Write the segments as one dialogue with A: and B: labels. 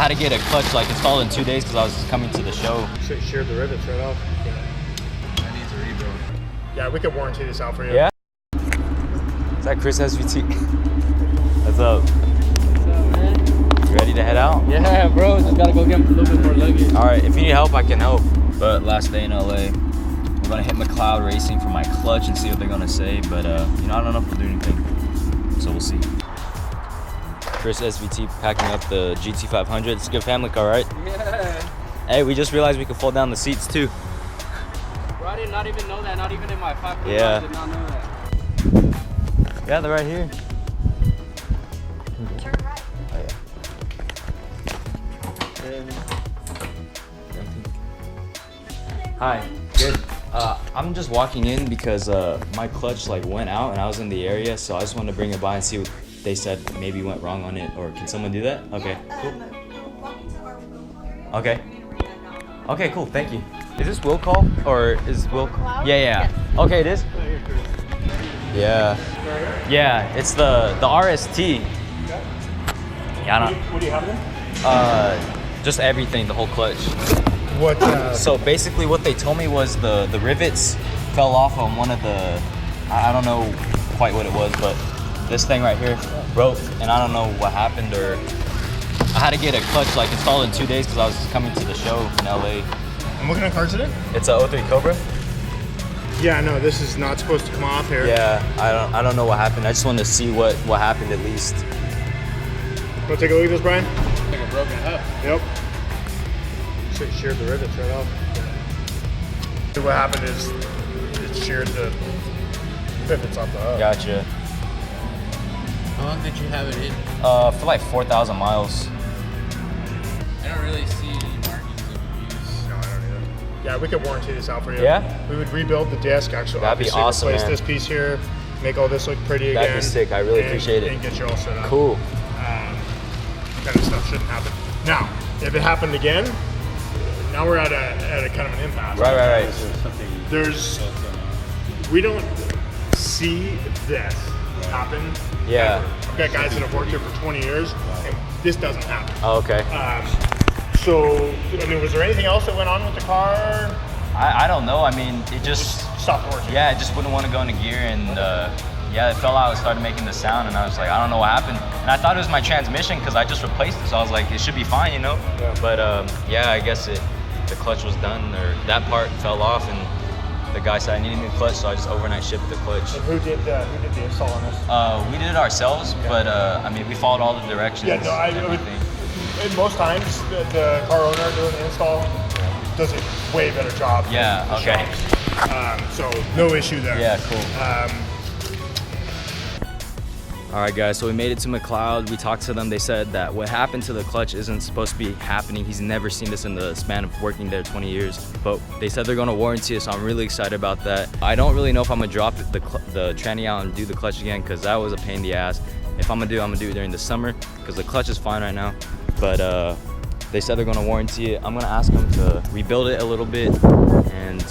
A: had to get a clutch like installed in 2 days because I was coming to the show.
B: Should sheared the rivets right off.
C: That needs a rebuild.
B: Yeah, we could warranty this out for you.
A: Yeah? Is that Chris SVT? What's up?
D: What's up, man?
A: You ready to head out?
D: Yeah, bro. Just gotta go get a little bit more luggage.
A: All right, if you need help, I can help. But last day in LA, we're gonna hit Mcleod Racing for my clutch and see what they're gonna say. But you know, I don't know if we'll do anything, so we'll see. Chris SVT packing up the GT500. It's a good family car, right?
D: Yeah.
A: Hey, we just realized we could fold down the seats too.
D: Bro, I did not even know that. Not even in my 500.
A: Yeah.
D: I did not know that.
A: Yeah, they're right here.
E: Turn right.
A: Oh yeah. Hi. Good. I'm just walking in because my clutch like went out and I was in the area, so I just wanted to bring it by and see what they said maybe went wrong on it, or can someone do that? Okay, cool. Okay. Okay, cool. Thank you. Is this will call or is will?
E: Mcleod?
A: Yeah, yeah.
E: Yes.
A: Okay, it is. Yeah. Yeah, it's the RST. Yeah, I don't.
B: What do you have then?
A: Just everything, the whole clutch.
B: What?
A: So basically, what they told me was the rivets fell off on one of the. I don't know quite what it was, but this thing right here broke, and I don't know what happened, or I had to get a clutch like installed in 2 days because I was coming to the show in LA.
B: And what kind of car is it in?
A: It's a 03 Cobra.
B: Yeah, no, this is not supposed to come off here.
A: Yeah, I don't know what happened. I just wanted to see what happened at least.
B: Want to take a look at this, Brian?
D: Like a broken hub.
B: Yep. Should sheared the rivets right off. What happened is it sheared the pivots off the hub.
A: Gotcha.
D: How long did you have it in?
A: For like 4,000 miles.
D: I don't really see any markings of abuse.
B: No, I don't either. Yeah, we could warranty this out for you.
A: Yeah?
B: We would rebuild the disc, actually.
A: That'd be
B: obviously
A: awesome,
B: replace
A: man.
B: this piece here, make all this look pretty again.
A: That'd be sick. I really appreciate it.
B: And get you all set up.
A: Cool.
B: Kind of stuff shouldn't happen. Now, if it happened again, now we're at a kind of an impasse.
A: Right.
B: We don't see this happen.
A: Yeah.
B: Ever. I've got guys that have worked here for 20 years, and this doesn't happen.
A: Oh, okay.
B: So, I mean, was there anything else that went on with the car?
A: I don't know. I mean, it just
B: Stopped working.
A: yeah, it just wouldn't want to go into gear, and yeah, it fell out and started making the sound, and I was like, I don't know what happened. And I thought it was my transmission because I just replaced it, so I was like, it should be fine, you know?
B: Yeah.
A: But yeah, I guess the clutch was done, or that part fell off, and the guy said I needed a new clutch, so I just overnight shipped the clutch.
B: And who did the install on this?
A: We did it ourselves, but I mean, we followed all the directions.
B: Yeah, no,
A: and everything.
B: And most times, the car owner doing the install does a way better job.
A: Yeah,
B: than the
A: okay.
B: shops. So no issue there.
A: Yeah, cool. All right, guys, so we made it to Mcleod. We talked to them. They said that what happened to the clutch isn't supposed to be happening. He's never seen this in the span of working there 20 years. But they said they're gonna warranty it, so I'm really excited about that. I don't really know if I'm gonna drop the tranny out and do the clutch again, because that was a pain in the ass. If I'm gonna do it during the summer, because the clutch is fine right now. But they said they're gonna warranty it. I'm gonna ask them to rebuild it a little bit, and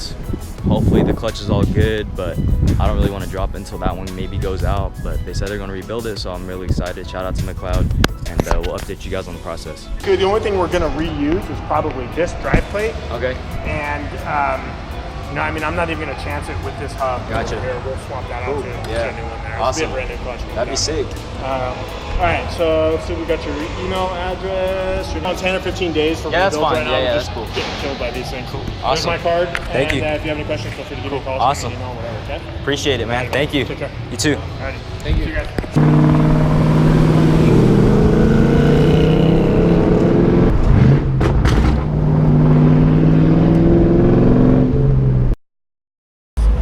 A: hopefully the clutch is all good, but I don't really want to drop it until that one maybe goes out. But they said they're going to rebuild it, so I'm really excited. Shout out to Mcleod, and we'll update you guys on the process.
B: Okay, the only thing we're going to reuse is probably this drive plate.
A: Okay.
B: And, no, I mean, I'm not even going to chance it with this hub.
A: Gotcha.
B: Here, we'll swap that
A: Cool.
B: out too.
A: Yeah.
B: Get a new one there.
A: Awesome.
B: It'll be a brand new clutch.
A: That'd be sick.
B: All right, so let's see, we got your email address. You're on 10 or 15 days for
A: Yeah, that's
B: rebuild
A: fine.
B: right now.
A: Yeah,
B: Just
A: that's cool.
B: Getting killed by these things. Cool.
A: Awesome.
B: Here's my card.
A: Thank
B: and,
A: you.
B: If you have any questions, feel free to give me a call.
A: Awesome.
B: Email, whatever, okay?
A: Appreciate it, man. Thank you.
B: Take care.
A: You too.
B: All right.
D: Thank you.
B: See you guys.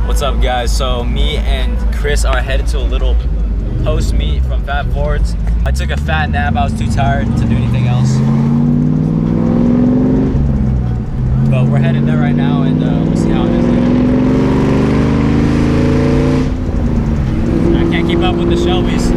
A: What's up, guys? So me and Chris are headed to a little post meet from Fat Fords. I took a fat nap. I was too tired to do anything else. But we're headed there right now, and we'll see how it is later. I can't keep up with the Shelbys.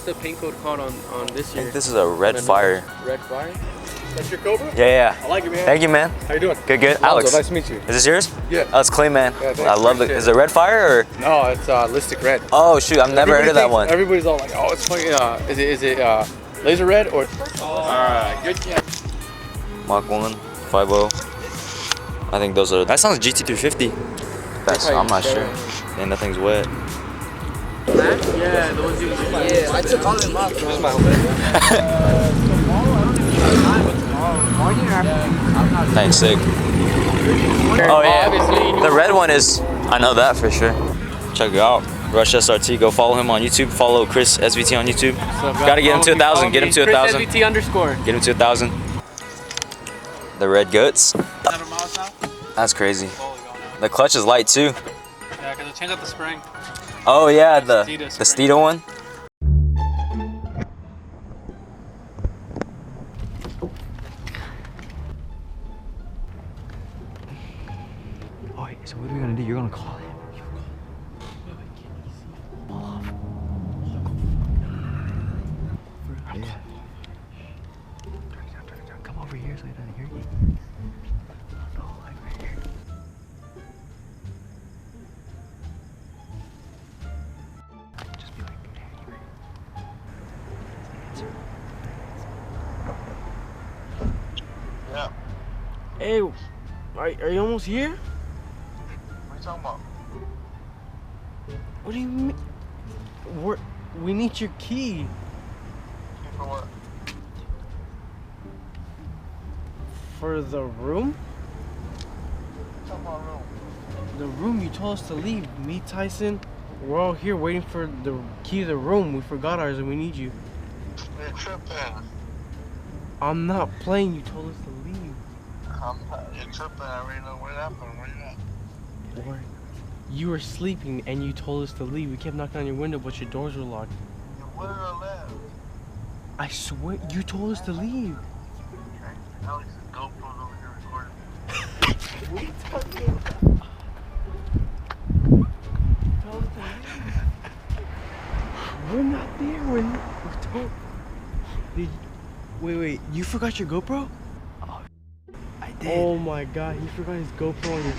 E: the paint code called on this
A: I
E: year?
A: think this is a red fire.
E: Red fire?
B: That's your Cobra?
A: Yeah.
B: I like it, man.
A: Thank you, man.
B: How you doing?
A: Good.
B: Alonso,
A: Alex.
B: nice to meet you.
A: Is this yours?
B: Yeah.
A: Oh, it's clean, man.
B: Yeah, thanks.
A: I love it.
B: Appreciate
A: Is it red fire or?
B: No, it's Listic Red.
A: Oh shoot, I've never heard of that one.
B: Everybody's all like, oh, it's fucking, is it laser red or?
E: Alright, good catch.
A: Mach 1, 5.0. I think those are. That sounds GT350. That's. I'm not sure. And nothing's wet.
E: Yeah, those dudes. Yeah, I took all them off.
B: This is my
A: Thanks, sick. Oh yeah, the red one is. I know that for sure. Check it out. Rush SRT. Go follow him on YouTube. Follow Chris SVT on YouTube. Gotta get him to 1,000. Get him to 1,000.
E: Chris SVT_.
A: Get him to 1,000. The red guts. That's crazy. The clutch is light too.
D: Yeah, because I changed out the spring.
A: Oh yeah, the Steeda one. Oh wait, so what are we gonna do? You're gonna call him. Come over here so he doesn't hear you. No, like right here. Just be like,
B: Yeah.
E: Hey, are you almost here?
B: What are you talking about?
E: What do you mean? We need your key.
B: For what?
E: For the room?
B: Talking about room.
E: The room you told us to leave. Me, Tyson, we're all here waiting for the key to the room. We forgot ours and we need you.
B: You're tripping.
E: I'm not playing. You told us to leave.
B: You're tripping. I already know what happened. Where you at?
E: Or you were sleeping and you told us to leave. We kept knocking on your window, but your doors were locked.
B: You would have left.
E: I swear, you told us to leave.
B: Alex, GoPro's over here recording.
E: What are you talking about? Told us to leave. We're not there. We're told. Wait, you forgot your GoPro?
A: Oh, I did.
E: Oh my god, he forgot his GoPro on your car.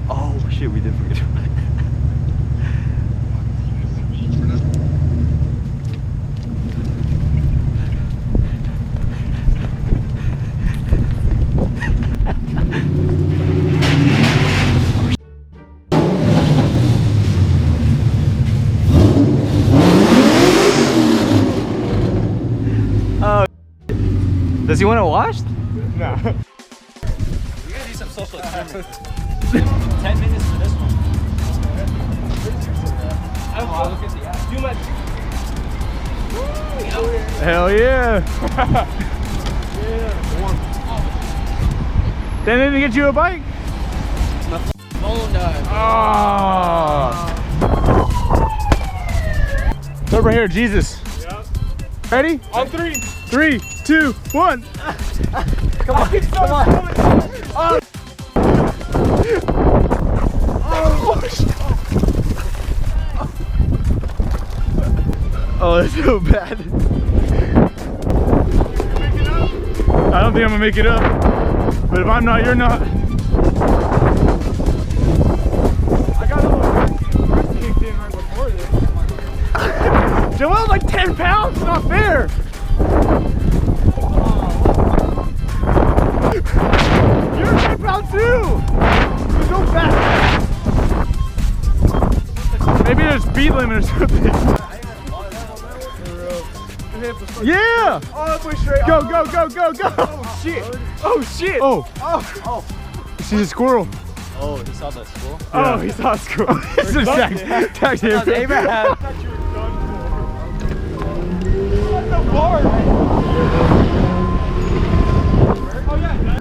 A: Oh shit, we did forget about it. Does he want it washed?
B: No.
D: We gotta do some social experiments. 10 minutes for this one. Look at the app. Do my.
B: Hell yeah. They didn't even get you a bike?
E: Phone died.
B: Start right here, Jesus.
D: Yep.
B: Ready?
D: On 3.
B: 3, 2, 1.
A: Come on.
B: Oh. Oh, that's so bad. I don't think I'm gonna make it up. But if I'm not, you're not. I got a little kicked in right before this. Joel's like 10 pounds, it's not fair. You're 10 pounds too. You're so fast. Maybe there's a speed limit or something. Yeah! Oh, that way straight. Go, go, go, go, go! Oh shit! Oh shit! Oh! Oh! You see the squirrel?
A: Oh, he saw the school?
B: Oh, he saw a squirrel. It's just tagged him.
A: Abraham.
B: What the bar? Oh yeah.